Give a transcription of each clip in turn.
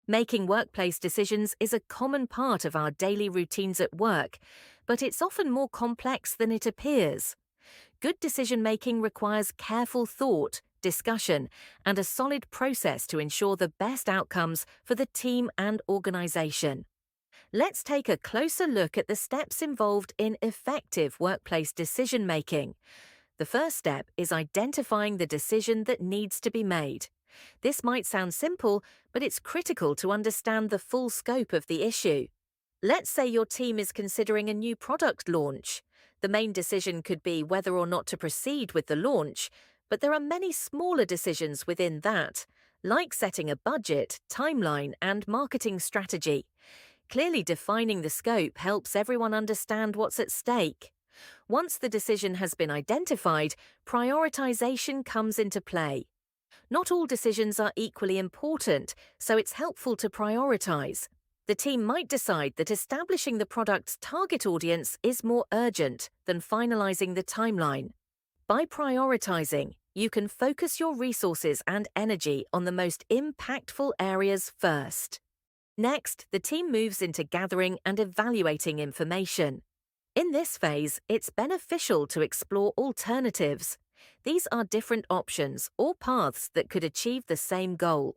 Making workplace decisions is a common part of our daily routines at work, but it's often more complex than it appears. Good decision making requires careful thought, discussion, and a solid process to ensure the best outcomes for the team and organization. Let's take a closer look at the steps involved in effective workplace decision making. The first step is identifying the decision that needs to be made. This might sound simple, but it's critical to understand the full scope of the issue. Let's say your team is considering a new product launch. The main decision could be whether or not to proceed with the launch, but there are many smaller decisions within that, like setting a budget, timeline, and marketing strategy. Clearly defining the scope helps everyone understand what's at stake. Once the decision has been identified, prioritization comes into play. Not all decisions are equally important, so it's helpful to prioritize. The team might decide that establishing the product's target audience is more urgent than finalizing the timeline. By prioritizing, you can focus your resources and energy on the most impactful areas first. Next, the team moves into gathering and evaluating information. In this phase, it's beneficial to explore alternatives. These are different options or paths that could achieve the same goal.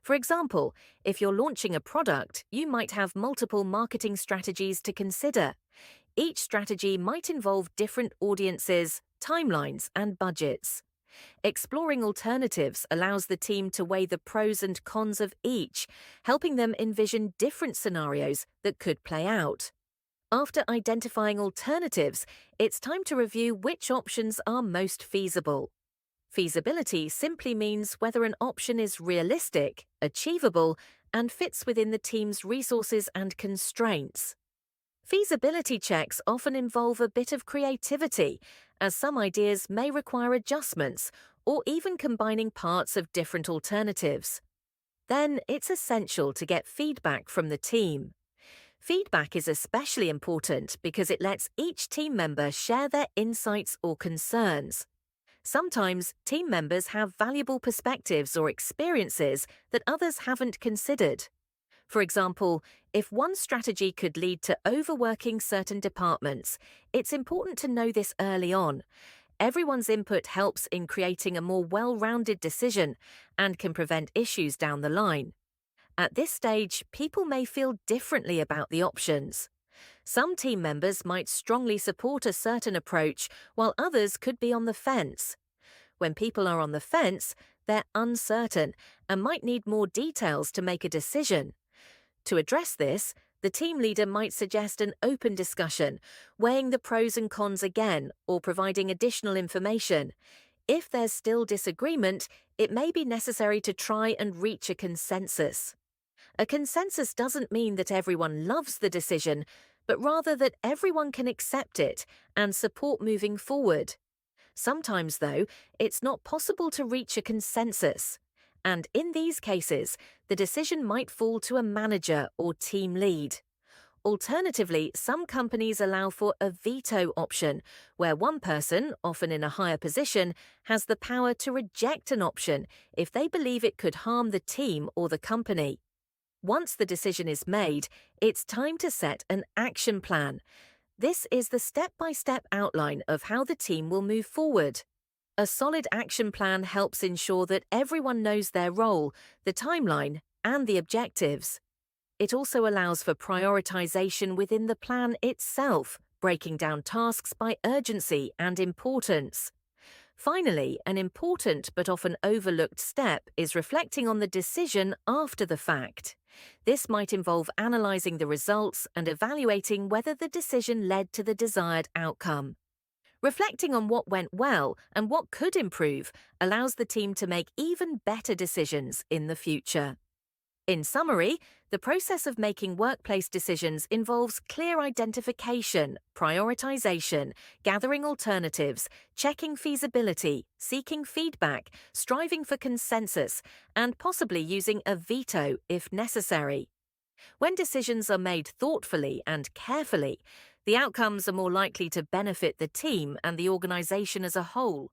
For example, if you're launching a product, you might have multiple marketing strategies to consider. Each strategy might involve different audiences, timelines, and budgets. Exploring alternatives allows the team to weigh the pros and cons of each, helping them envision different scenarios that could play out. After identifying alternatives, it's time to review which options are most feasible. Feasibility simply means whether an option is realistic, achievable, and fits within the team's resources and constraints. Feasibility checks often involve a bit of creativity, as some ideas may require adjustments or even combining parts of different alternatives. Then it's essential to get feedback from the team. Feedback is especially important because it lets each team member share their insights or concerns. Sometimes team members have valuable perspectives or experiences that others haven't considered. For example, if one strategy could lead to overworking certain departments, it's important to know this early on. Everyone's input helps in creating a more well-rounded decision and can prevent issues down the line. At this stage, people may feel differently about the options. Some team members might strongly support a certain approach, while others could be on the fence. When people are on the fence, they're uncertain and might need more details to make a decision. To address this, the team leader might suggest an open discussion, weighing the pros and cons again or providing additional information. If there's still disagreement, it may be necessary to try and reach a consensus. A consensus doesn't mean that everyone loves the decision, but rather that everyone can accept it and support moving forward. Sometimes, though, it's not possible to reach a consensus. And in these cases, the decision might fall to a manager or team lead. Alternatively, some companies allow for a veto option, where one person, often in a higher position, has the power to reject an option if they believe it could harm the team or the company. Once the decision is made, it's time to set an action plan. This is the step-by-step outline of how the team will move forward. A solid action plan helps ensure that everyone knows their role, the timeline, and the objectives. It also allows for prioritization within the plan itself, breaking down tasks by urgency and importance. Finally, an important but often overlooked step is reflecting on the decision after the fact. This might involve analyzing the results and evaluating whether the decision led to the desired outcome. Reflecting on what went well and what could improve allows the team to make even better decisions in the future. In summary, the process of making workplace decisions involves clear identification, prioritization, gathering alternatives, checking feasibility, seeking feedback, striving for consensus, and possibly using a veto if necessary. When decisions are made thoughtfully and carefully, the outcomes are more likely to benefit the team and the organization as a whole.